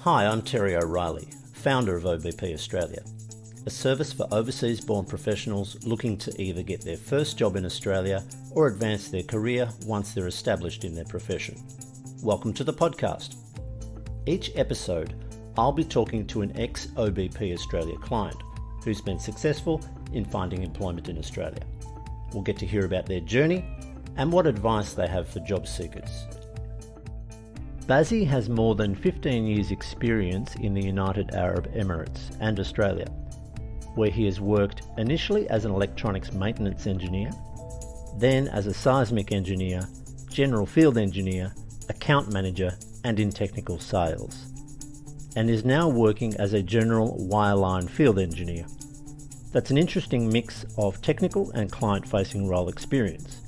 Hi, I'm Terry O'Reilly, founder of OBP Australia, a service for overseas-born professionals looking to either get their first job in Australia or advance their career once they're established in their profession. Welcome to the podcast. Each episode, I'll be talking to an ex-OBP Australia client who's been successful in finding employment in Australia. We'll get to hear about their journey and what advice they have for job seekers. Bazzi has more than 15 years' experience in the United Arab Emirates and Australia, where he has worked initially as an electronics maintenance engineer, then as a seismic engineer, general field engineer, account manager, and in technical sales, and is now working as a General Wireline Field Engineer. That's an interesting mix of technical and client-facing role experience.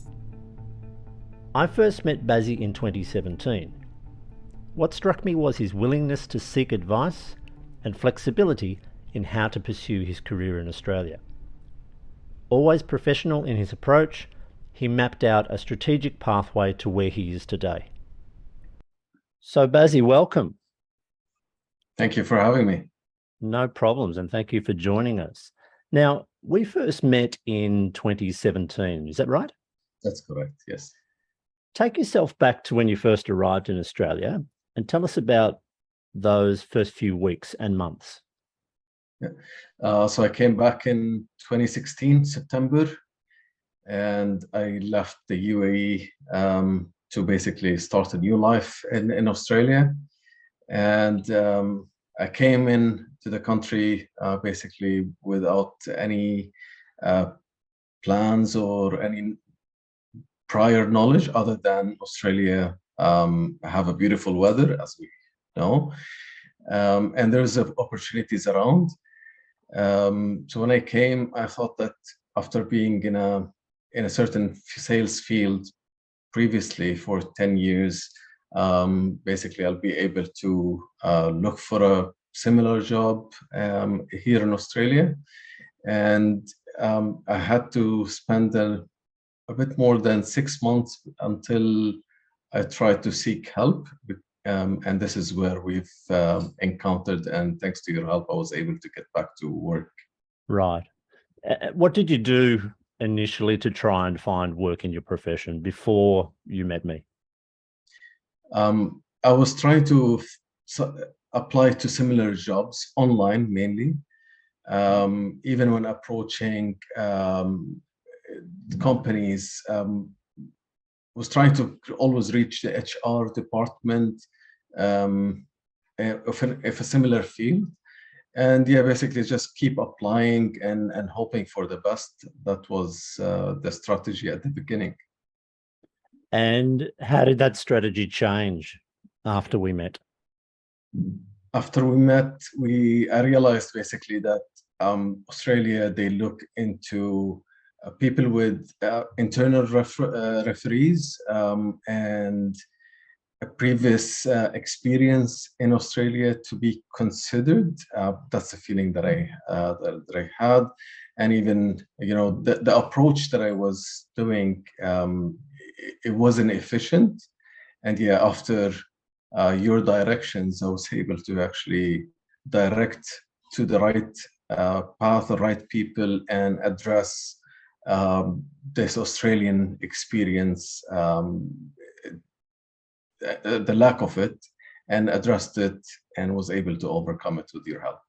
I first met Bazzi in 2017. What struck me was his willingness to seek advice and flexibility in how to pursue his career in Australia. Always professional in his approach, he mapped out a strategic pathway to where he is today. So Bazzi, welcome. Thank you for having me. No problems, and thank you for joining us. Now, we first met in 2017, is that right? That's correct, yes. Take yourself back to when you first arrived in Australia and tell us about those first few weeks and months. So I came back in 2016, September, and I left the UAE to basically start a new life in Australia. And I came in to the country basically without any plans or any prior knowledge other than Australia have a beautiful weather, as we know, and there's opportunities around. So when I came, I thought that after being in a certain sales field previously for 10 years, basically I'll be able to look for a similar job here in Australia. And I had to spend a bit more than 6 months until I tried to seek help. And this is where we've encountered, and thanks to your help, I was able to get back to work. Right. What did you do initially to try and find work in your profession before you met me? I was trying to apply to similar jobs online mainly. Even when approaching companies, was trying to always reach the HR department of a similar field. And yeah, basically just keep applying and hoping for the best. That was the strategy at the beginning. And how did that strategy change after we met? After we met, I realized basically that Australia, they look into people with internal referees and a previous experience in Australia to be considered. That's the feeling that I had, and even the approach that I was doing, it wasn't efficient. And yeah, after your directions, I was able to actually direct to the right path, the right people, and address this Australian experience, the lack of it, and addressed it and was able to overcome it with your help.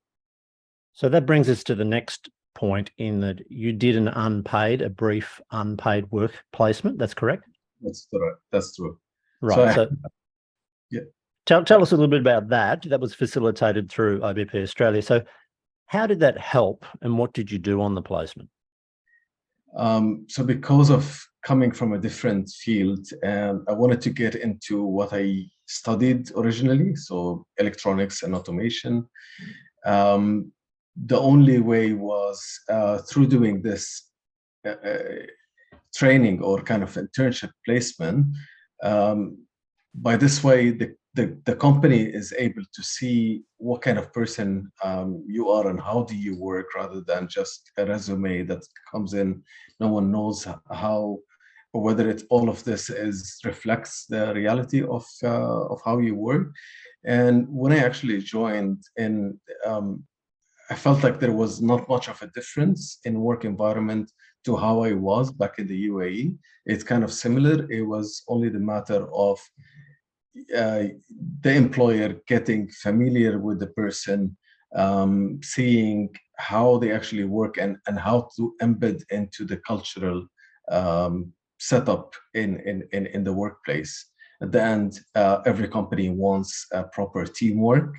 So that brings us to the next point, in that you did a brief unpaid work placement. That's correct? That's correct. That's true. Right. So yeah. Tell us a little bit about that. That was facilitated through OBP Australia. So how did that help, and what did you do on the placement? So because of coming from a different field, I wanted to get into what I studied originally, so electronics and automation. The only way was through doing this training or kind of internship placement. By this way, the company is able to see what kind of person you are and how do you work, rather than just a resume that comes in. No one knows how whether all of this is reflects the reality of how you work. And when I actually joined in, I felt like there was not much of a difference in work environment to how I was back in the UAE. It's kind of similar. It was only the matter of uh, the employer getting familiar with the person, seeing how they actually work, and how to embed into the cultural setup in the workplace. At the end, every company wants a proper teamwork,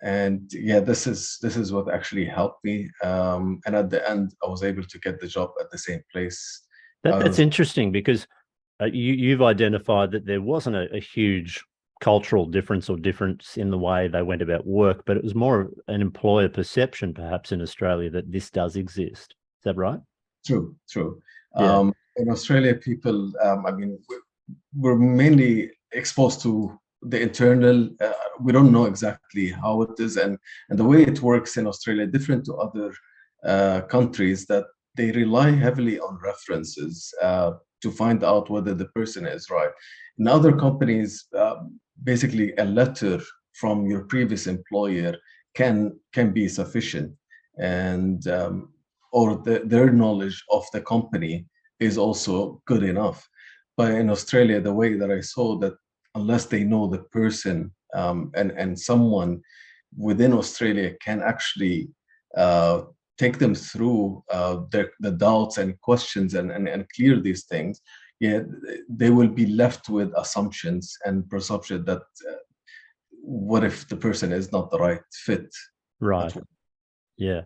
and yeah, this is what actually helped me. And at the end, I was able to get the job at the same place out That's of. interesting because you've identified that there wasn't a huge cultural difference or difference in the way they went about work, but it was more of an employer perception, perhaps in Australia, that this does exist. Is that right? True, true. Yeah. In Australia, people, I mean, we're mainly exposed to the internal. We don't know exactly how it is, and the way it works in Australia, different to other countries, that they rely heavily on references to find out whether the person is right. In other companies, basically a letter from your previous employer can be sufficient, and or their knowledge of the company is also good enough. But in Australia, the way that I saw that, unless they know the person, and someone within Australia can actually uh, take them through the doubts and questions, and clear these things, yeah, they will be left with assumptions and perception that what if the person is not the right fit at Right. work. Yeah.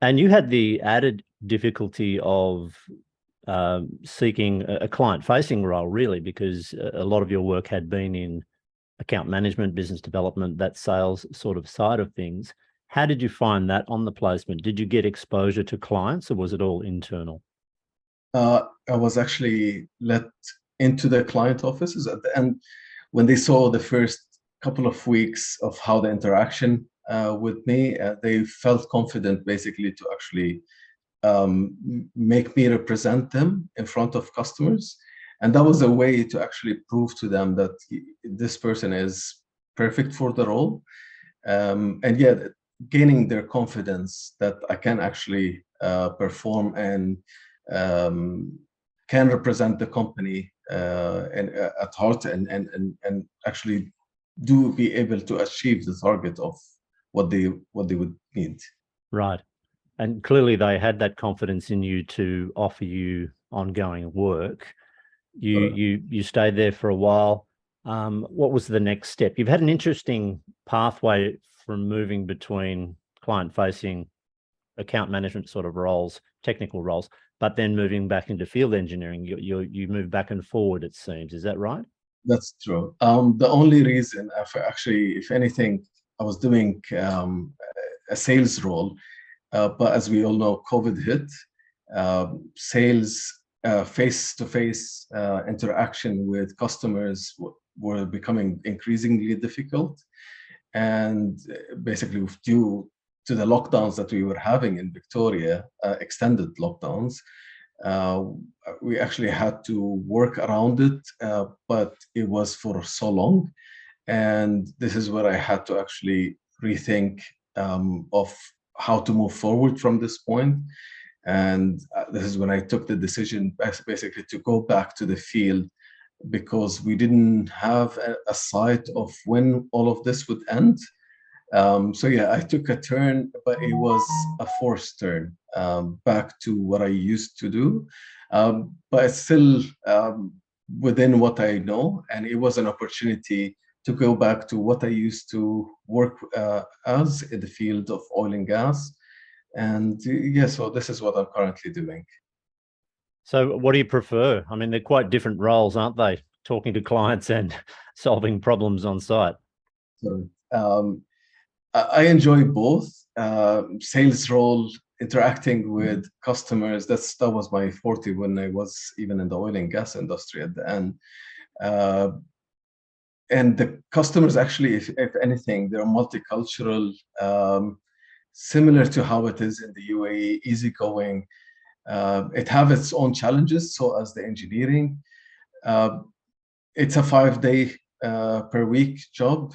And you had the added difficulty of seeking a client-facing role, really, because a lot of your work had been in account management, business development, that sales sort of side of things. How did you find that on the placement? Did you get exposure to clients, or was it all internal? I was actually let into the client offices at the end when they saw the first couple of weeks of how the interaction with me. They felt confident basically to actually make me represent them in front of customers. And that was a way to actually prove to them that this person is perfect for the role. And yet, gaining their confidence that I can actually perform and um, can represent the company and at heart, and actually do be able to achieve the target of what they would need. Right. And clearly they had that confidence in you to offer you ongoing work. You stayed there for a while. What was the next step? You've had an interesting pathway from moving between client-facing account management sort of roles, technical roles, but then moving back into field engineering. You move back and forward, it seems. Is that right? That's true. The only reason, actually, if anything, I was doing a sales role, but as we all know, COVID hit. Sales, face-to-face interaction with customers were becoming increasingly difficult, and basically due to the lockdowns that we were having in Victoria, extended lockdowns, uh, we actually had to work around it, but it was for so long. And this is where I had to actually rethink of how to move forward from this point. And this is when I took the decision basically to go back to the field, because we didn't have a sight of when all of this would end. So yeah, I took a turn, but it was a forced turn back to what I used to do. But it's still within what I know, and it was an opportunity to go back to what I used to work as in the field of oil and gas. And yeah, so this is what I'm currently doing. So what do you prefer? I mean, they're quite different roles, aren't they? Talking to clients and solving problems on site. So, I enjoy both. Sales role, interacting with customers. That was my forte when I was even in the oil and gas industry at the end. Uh, and the customers actually, if anything, they're multicultural, similar to how it is in the UAE, easygoing. It have its own challenges. So as the engineering, uh, it's a 5 day per week job.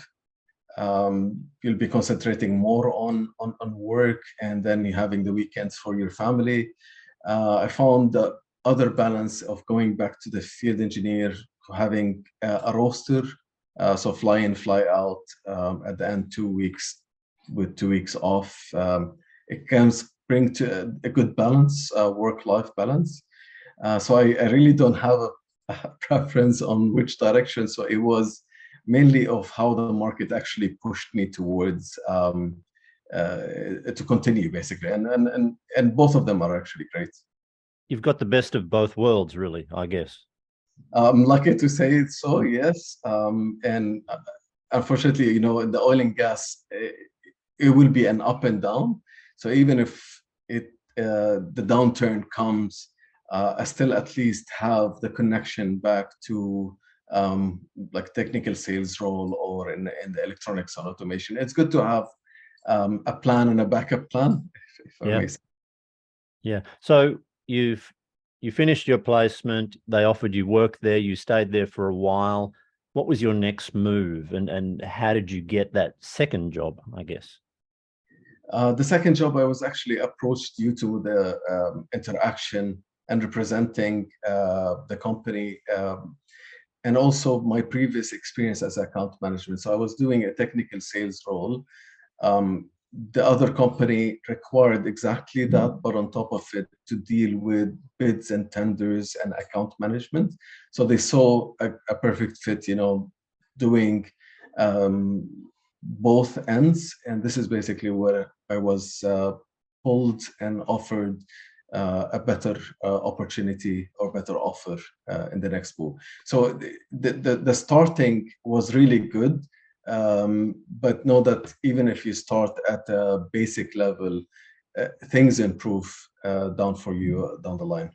You'll be concentrating more on work, and then you're having the weekends for your family. I found the other balance of going back to the field engineer, having a roster, so fly in, fly out, at the end 2 weeks with 2 weeks off. It can bring to a good balance, work-life balance. So I really don't have a preference on which direction. So it was mainly of how the market actually pushed me towards to continue, basically, and both of them are actually great. You've got the best of both worlds, really, I guess. I'm lucky to say it so, yes. And unfortunately, in the oil and gas, it will be an up and down. So even if the downturn comes, I still at least have the connection back to like technical sales role or in the electronics and automation. It's good to have a plan and a backup plan, if I Yeah. may say. Yeah. So you finished your placement, they offered you work there, you stayed there for a while. What was your next move, and how did you get that second job, I guess? The second job, I was actually approached due to the interaction and representing the company, and also my previous experience as account management. So I was doing a technical sales role. The other company required exactly that, but on top of it, to deal with bids and tenders and account management. So they saw a perfect fit, doing both ends. And this is basically where I was pulled and offered a better opportunity or better offer in the next move. So the starting was really good. But know that even if you start at a basic level, things improve down for you down the line.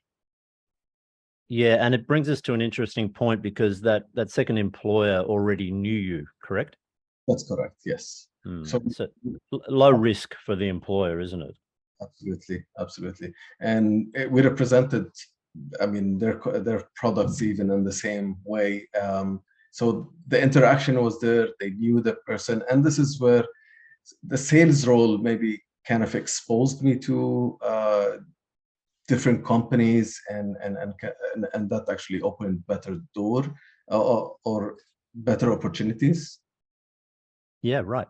Yeah, and it brings us to an interesting point, because that second employer already knew you, correct? That's correct, yes. So So low risk for the employer, isn't it? absolutely. And we represented, I mean, their products even in the same way. So the interaction was there. They knew the person, and this is where the sales role maybe kind of exposed me to different companies, and that actually opened better door, or better opportunities. Yeah, right.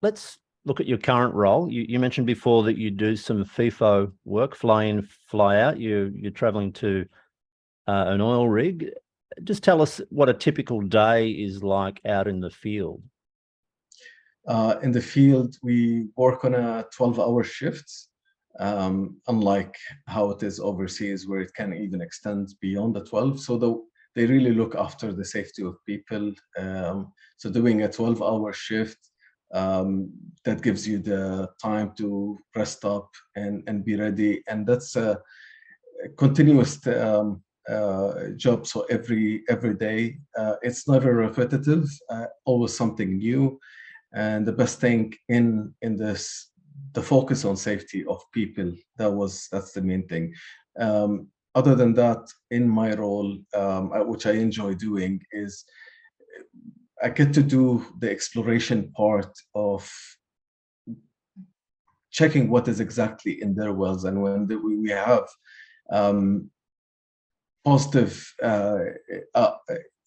Let's look at your current role. You mentioned before that you do some FIFO work, fly in, fly out. You're traveling to an oil rig. Just tell us what a typical day is like out in the field. In the field, we work on a 12-hour shift, unlike how it is overseas, where it can even extend beyond the 12. So they really look after the safety of people. So doing a 12-hour shift, that gives you the time to rest up and be ready. And that's a continuous job. So every day, it's never repetitive, always something new. And the best thing in this, the focus on safety of people, that's the main thing. Other than that, in my role, which I enjoy doing, is I get to do the exploration part of checking what is exactly in their wells. And when we have positive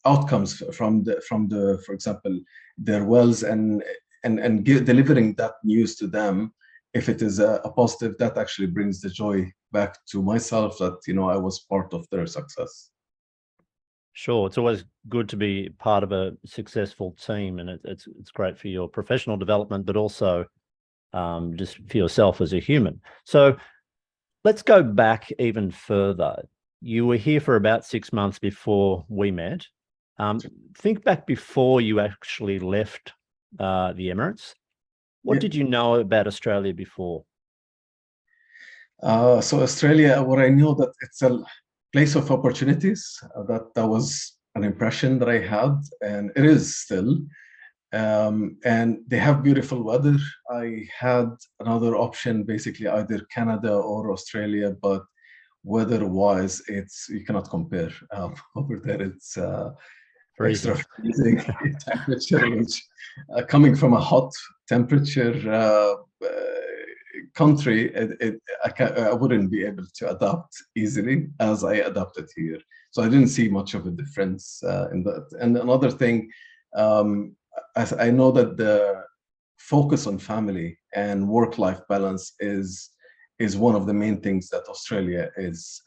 outcomes from the, for example, their wells, and delivering that news to them, if it is a positive, that actually brings the joy back to myself, that I was part of their success. Sure, it's always good to be part of a successful team, and it's great for your professional development, but also just for yourself as a human. So let's go back even further. You were here for about 6 months before we met. Think back before you actually left the Emirates. What did you know about Australia before? So Australia, what I knew, that it's a place of opportunities. That was an impression that I had, and it is still. and they have beautiful weather. I had another option, basically either Canada or Australia, but weather-wise, it's you cannot compare. Over there, it's extra Freezing. freezing temperature, which coming from a hot temperature country, I wouldn't be able to adapt easily as I adapted here. So I didn't see much of a difference in that. And another thing, um, as I know that the focus on family and work-life balance is one of the main things that Australia is,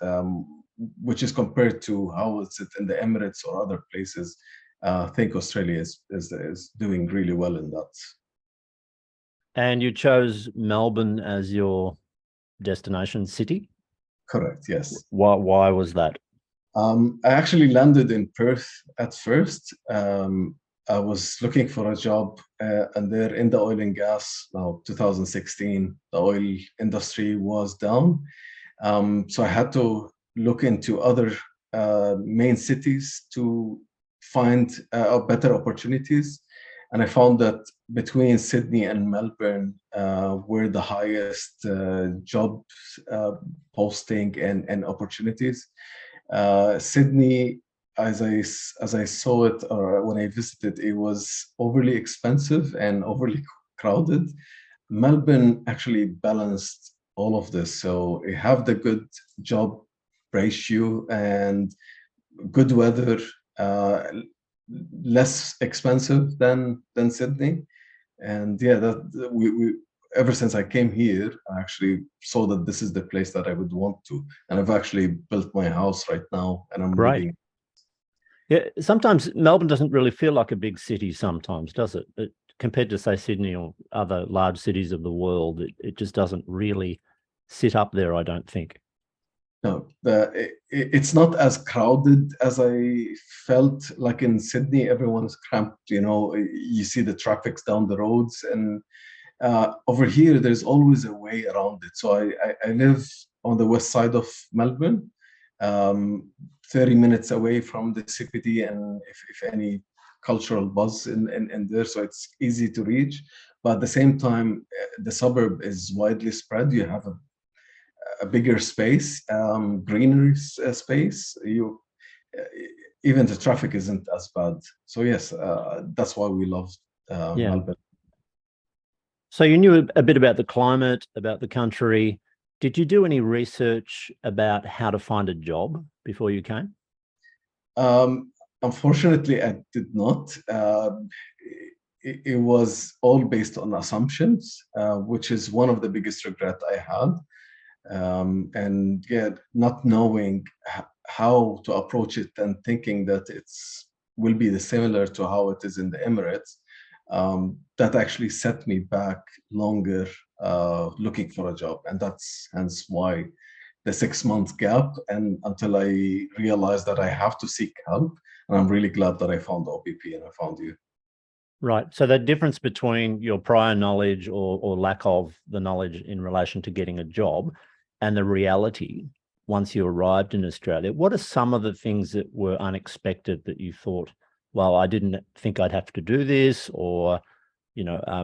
which is compared to how it's in the Emirates or other places. I think Australia is doing really well in that. And you chose Melbourne as your destination city. Correct, yes. Why was that? I actually landed in Perth at first. I was looking for a job, and there in the oil and gas, now 2016, the oil industry was down. So I had to look into other main cities to find better opportunities. And I found that between Sydney and Melbourne were the highest job posting and opportunities. Sydney, as I saw it, or when I visited, it was overly expensive and overly crowded. Melbourne actually balanced all of this, so you have the good job ratio and good weather, uh, less expensive than Sydney, and yeah, that we ever since I came here, I actually saw that this is the place that I would want to. And I've actually built my house right now and I'm Great. living. Yeah, sometimes Melbourne doesn't really feel like a big city sometimes, does it? Compared to, say, Sydney or other large cities of the world, it just doesn't really sit up there, I don't think. No, it's not as crowded as I felt like in Sydney. Everyone's cramped, you see the traffic's down the roads. And over here, there's always a way around it. So I live on the west side of Melbourne, um, 30 minutes away from the CBD, and if any cultural buzz in there, so it's easy to reach. But at the same time, the suburb is widely spread. You have a bigger space, greenery space. Uh, Even the traffic isn't as bad. So yes, that's why we love Yeah. Melbourne. So you knew a bit about the climate, about the country. Did you do any research about how to find a job before you came? Unfortunately, I did not. It was all based on assumptions, which is one of the biggest regret I had. And yeah, not knowing how to approach it and thinking that it's will be the similar to how it is in the Emirates. That actually set me back longer looking for a job, and that's hence why the 6 month gap and until I realized that I have to seek help. And I'm really glad that I found OPP and I found you. Right. So the difference between your prior knowledge or lack of the knowledge in relation to getting a job and the reality once you arrived in Australia, what are some of the things that were unexpected that you thought, well, I didn't think I'd have to do this, or,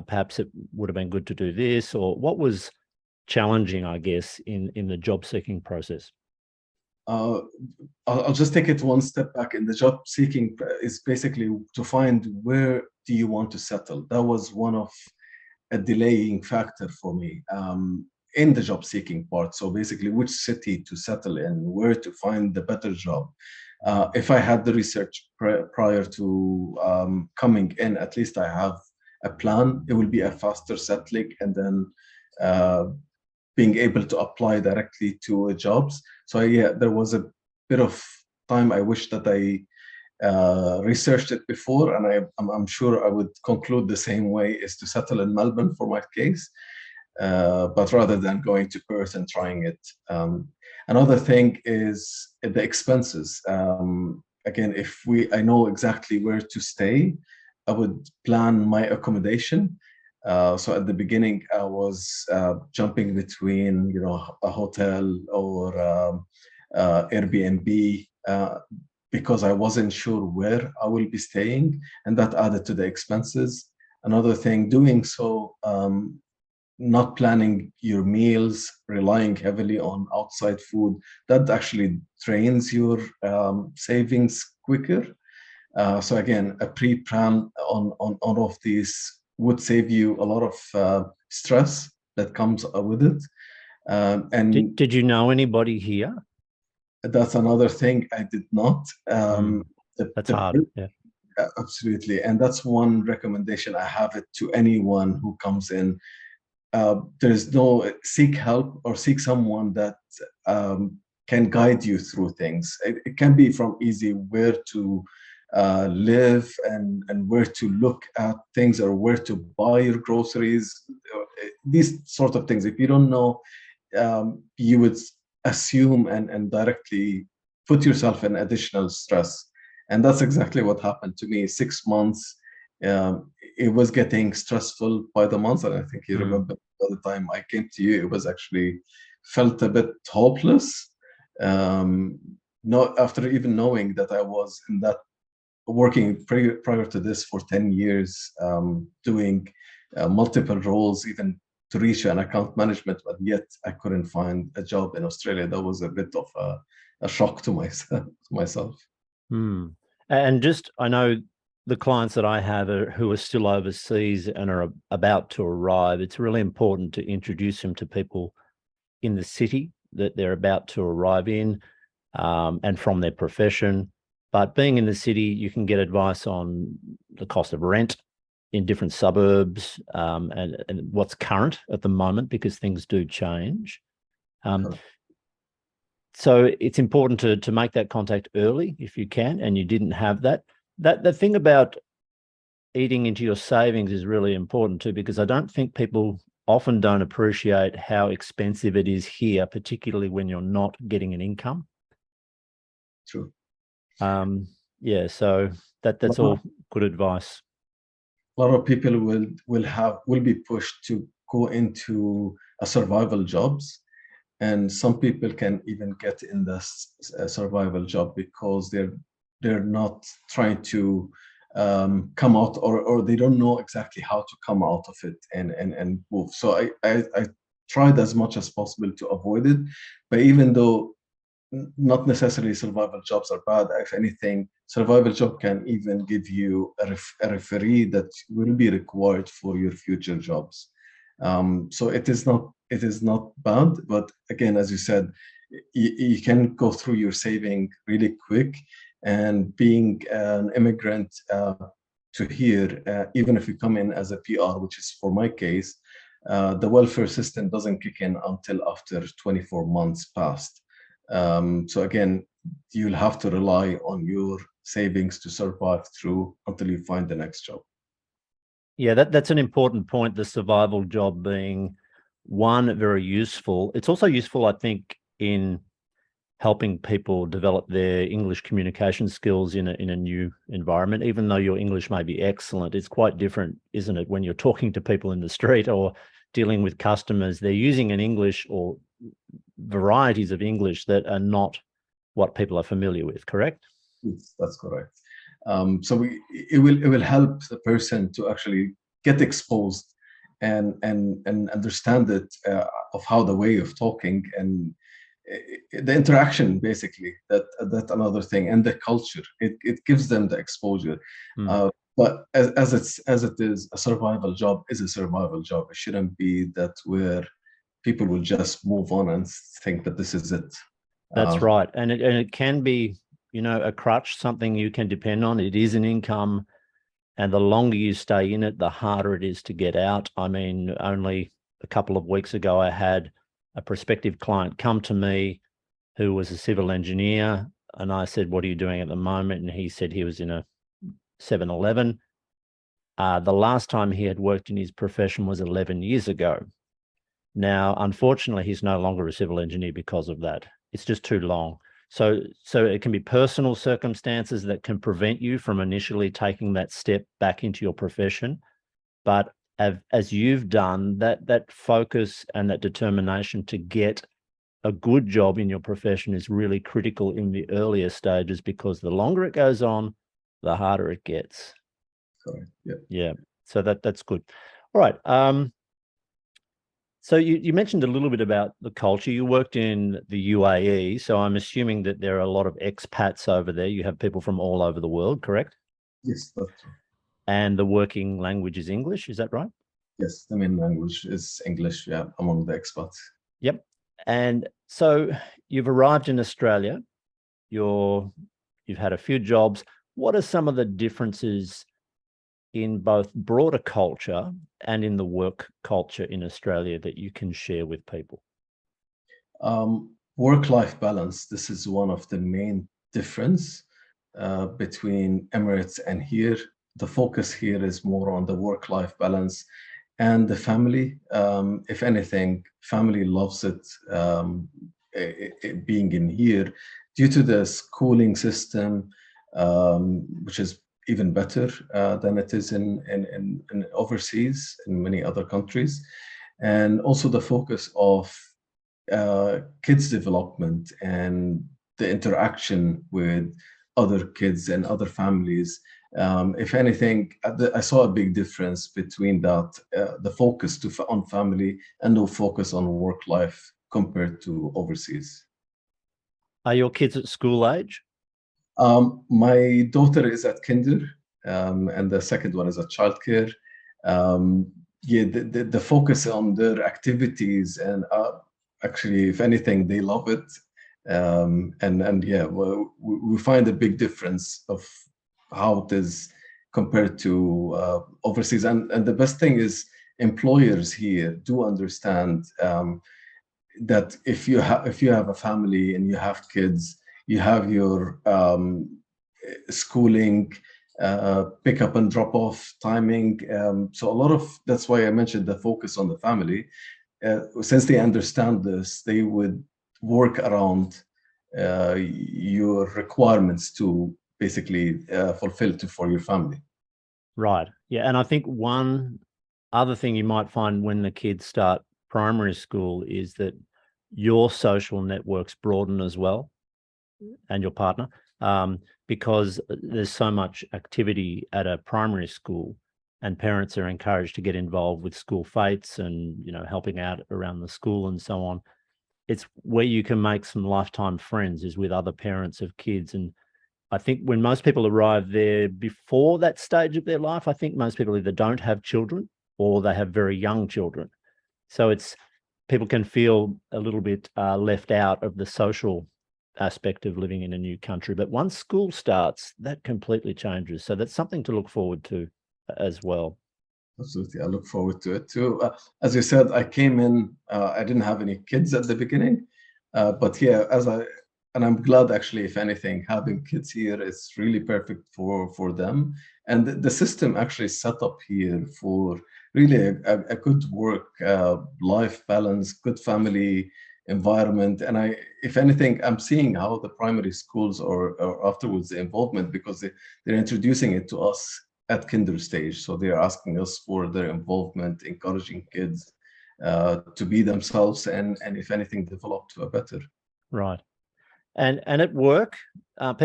perhaps it would have been good to do this, or what was challenging, I guess, in the job seeking process? Uh, I'll just take it one step back. In the job seeking is basically to find where do you want to settle. That was one of a delaying factor for me in the job seeking part. So basically, which city to settle in, where to find the better job. If I had the research prior to coming in, at least I have a plan. It will be a faster settling, and then uh, being able to apply directly to jobs. So yeah, there was a bit of time I wish that I researched it before, and I'm sure I would conclude the same way, is to settle in Melbourne for my case, but rather than going to Perth and trying it. Another thing is the expenses. Again, I know exactly where to stay, I would plan my accommodation. So at the beginning, I was jumping between, a hotel or Airbnb. because I wasn't sure where I will be staying, and that added to the expenses. Another thing, doing so, not planning your meals, relying heavily on outside food, that actually drains your savings quicker. So again, a pre-plan on all of these would save you a lot of stress that comes with it. And Did you know anybody here? that's another thing I did not. That's The hard. Yeah. absolutely, and that's one recommendation I have it to anyone who comes in. There's no seek help or seek someone that can guide you through things. It can be from easy where to live and where to look at things or where to buy your groceries, these sort of things. If you don't know, you would assume and directly put yourself in additional stress. And that's exactly what happened to me. 6 months, it was getting stressful by the month. And I think you remember by the time I came to you, it was actually felt a bit hopeless. Not after even knowing that I was in that working prior to this for 10 years, doing multiple roles, even to reach an account management, but yet I couldn't find a job in Australia. That was a bit of a shock to myself. Hmm. And just, I know the clients that I have who are still overseas and are about to arrive, it's really important to introduce them to people in the city that they're about to arrive in, and from their profession. But being in the city, you can get advice on the cost of rent in different suburbs, and what's current at the moment, because things do change. So it's important to make that contact early if you can, and you didn't have that. The thing about eating into your savings is really important too, because I don't think people often don't appreciate how expensive it is here, particularly when you're not getting an income. True. Yeah, so that's all good advice. A lot of people will be pushed to go into a survival jobs, and some people can even get in the survival job because they're not trying to come out, or they don't know exactly how to come out of it and move. So I tried as much as possible to avoid it, but even though not necessarily survival jobs are bad. If anything, survival job can even give you a referee that will be required for your future jobs. So it is not bad, but again, as you said, you can go through your saving really quick. And being an immigrant to here, even if you come in as a PR, which is for my case, the welfare system doesn't kick in until after 24 months passed. So again, you'll have to rely on your savings to survive through until you find the next job. Yeah, that's an important point, the survival job being one, very useful. It's also useful, I think, in helping people develop their English communication skills in a new environment. Even though your English may be excellent, it's quite different, isn't it, when you're talking to people in the street or dealing with customers. They're using an English or varieties of English that are not what people are familiar with, correct? Yes, that's correct. So it will help the person to actually get exposed and understand it, of how the way of talking and the interaction, basically, that another thing, and the culture. It gives them the exposure. But as it is, a survival job is a survival job. It shouldn't be that where people will just move on and think that this is it. That's right. And it can be, a crutch, something you can depend on. It is an income. And the longer you stay in it, the harder it is to get out. I mean, only a couple of weeks ago, I had a prospective client come to me who was a civil engineer. And I said, "What are you doing at the moment?" And he said he was in a 7-Eleven. The last time he had worked in his profession was 11 years ago. Now, unfortunately, he's no longer a civil engineer because of that. It's just too long. So it can be personal circumstances that can prevent you from initially taking that step back into your profession. But as you've done, that focus and that determination to get a good job in your profession is really critical in the earlier stages, because the longer it goes on, the harder it gets. Correct. Yeah. Yeah. So that's good. All right. So you mentioned a little bit about the culture. You worked in the UAE, so I'm assuming that there are a lot of expats over there. You have people from all over the world, correct? Yes, that's true. And the working language is English, is that right? Yes, the main language is English, yeah, among the expats. Yep. And so you've arrived in Australia. You've had a few jobs. What are some of the differences in both broader culture and in the work culture in Australia that you can share with people? Work-life balance. This is one of the main difference between Emirates and here. The focus here is more on the work-life balance and the family. If anything, family loves it, being in here due to the schooling system, which is even better than it is in overseas in many other countries, and also the focus of kids development and the interaction with other kids and other families. If anything, I saw a big difference between that, the focus on family and no focus on work life compared to overseas. Are your kids at school age? My daughter is at kinder, and the second one is at childcare. Yeah, the focus on their activities and actually, if anything, they love it. And yeah, well, we find a big difference of how it is compared to overseas. And the best thing is employers here do understand that if you have a family and you have kids, you have your schooling, pick up and drop off timing. So a lot of that's why I mentioned the focus on the family. Since they understand this, they would work around your requirements to basically fulfill for your family. Right. Yeah. And I think one other thing you might find when the kids start primary school is that your social networks broaden as well, and your partner, because there's so much activity at a primary school, and parents are encouraged to get involved with school fetes and, helping out around the school and so on. It's where you can make some lifetime friends is with other parents of kids. And I think when most people arrive there before that stage of their life, I think most people either don't have children or they have very young children. So people can feel a little bit left out of the social aspect of living in a new country. But once school starts, that completely changes. So that's something to look forward to as well. Absolutely. I look forward to it too. As you said, I came in, I didn't have any kids at the beginning, but yeah, and I'm glad actually, if anything, having kids here is really perfect for them. And the system actually set up here for really a good work life balance, good family environment. And if anything, I'm seeing how the primary schools or afterwards the involvement, because they're introducing it to us at kinder stage. So they're asking us for their involvement, encouraging kids to be themselves and if anything, develop to a better. Right. And at work,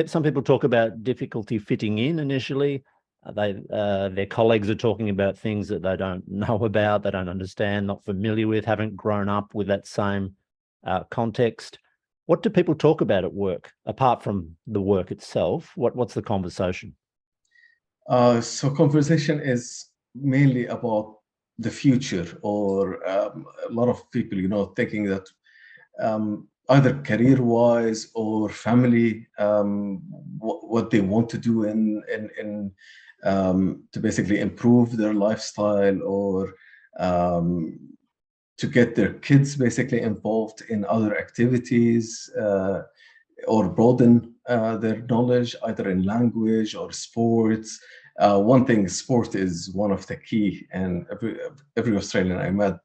some people talk about difficulty fitting in initially. Their colleagues are talking about things that they don't know about, they don't understand, not familiar with, haven't grown up with that same context. What do people talk about at work, apart from the work itself? What's the conversation? So conversation is mainly about the future, or a lot of people, thinking that either career-wise or family, what they want to do to basically improve their lifestyle, or to get their kids basically involved in other activities, or broaden their knowledge either in language or sports. One thing, sport is one of the key, and every Australian I met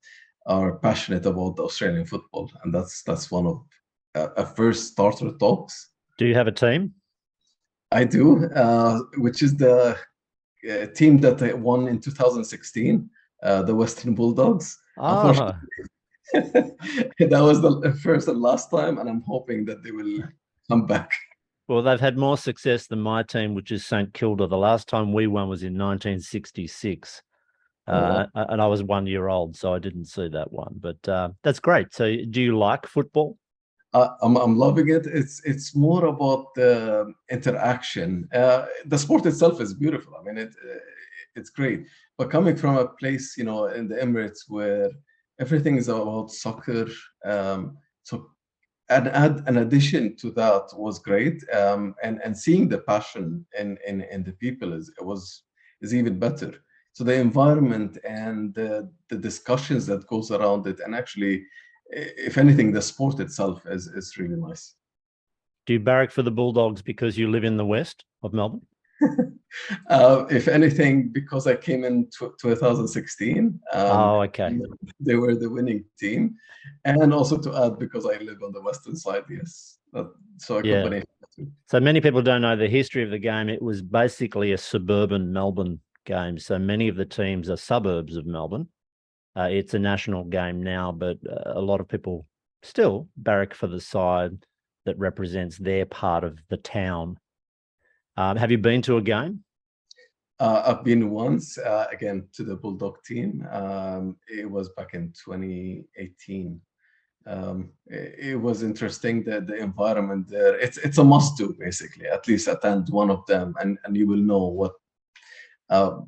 are passionate about the Australian football, and that's one of a first starter talks. Do you have a team? I do, which is the team that won in 2016, the Western Bulldogs. Ah, Unfortunately, That was the first and last time, and I'm hoping that they will come back. Well, they've had more success than my team, which is St Kilda. The last time we won was in 1966. Oh, wow. And I was 1 year old, so I didn't see that one. But that's great. So do you like football? I'm loving it. It's more about the interaction. The sport itself is beautiful. I mean, it's great. But coming from a place, in the Emirates where everything is about soccer, so an addition to that was great. And seeing the passion in the people is even better. So the environment and the discussions that goes around it, and actually, if anything, the sport itself is really nice. Do you barrack for the Bulldogs because you live in the west of Melbourne? If anything, because I came in 2016, Oh, okay. they were the winning team, and also to add, because I live on the western side, yes. So a Yeah. combination. So many people don't know the history of the game. It was basically a suburban Melbourne game. So many of the teams are suburbs of Melbourne. It's a national game now, but a lot of people still barrack for the side that represents their part of the town. Have you been to a game? I've been once, again, to the Bulldog team. It was back in 2018. It was interesting, the environment there. It's a must do, basically. At least attend one of them, and you will know uh,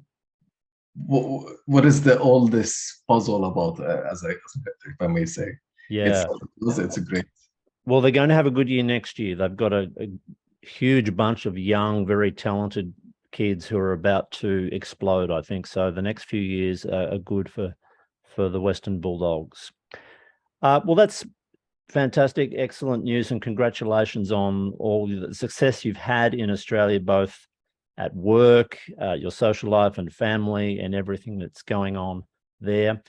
what is all this puzzle about, if I may say. Yeah. It's a great. Well, they're going to have a good year next year. They've got a huge bunch of young, very talented kids who are about to explode, I think. So the next few years are good for the Western Bulldogs. Well, that's fantastic, excellent news, and congratulations on all the success you've had in Australia, both at work, your social life and family, and everything that's going on there.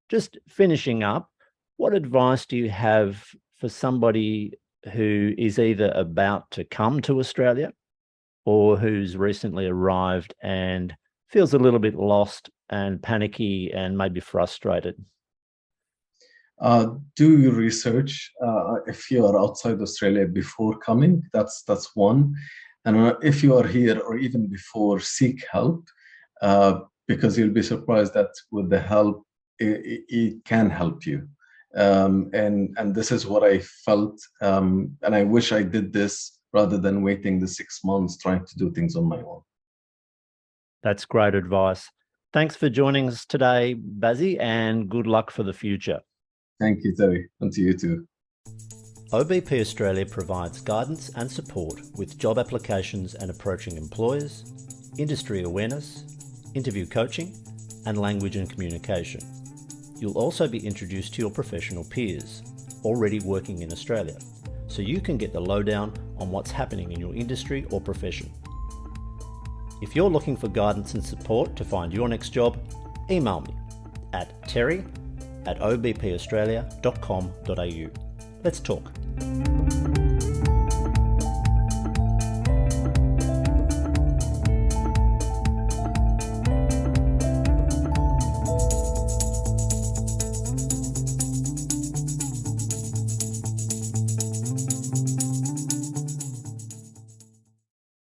Just finishing up, what advice do you have for somebody who is either about to come to Australia or who's recently arrived and feels a little bit lost and panicky and maybe frustrated? Do your research if you are outside Australia before coming. That's one. And if you are here or even before, seek help, because you'll be surprised that with the help, it can help you. And this is what I felt, and I wish I did this rather than waiting the 6 months trying to do things on my own. That's great advice. Thanks for joining us today, Bazzi, and good luck for the future. Thank you, Terry, and to you too. OBP Australia provides guidance and support with job applications and approaching employers, industry awareness, interview coaching, and language and communication. You'll also be introduced to your professional peers already working in Australia, so you can get the lowdown on what's happening in your industry or profession. If you're looking for guidance and support to find your next job, email me at terry@obpaustralia.com.au. Let's talk.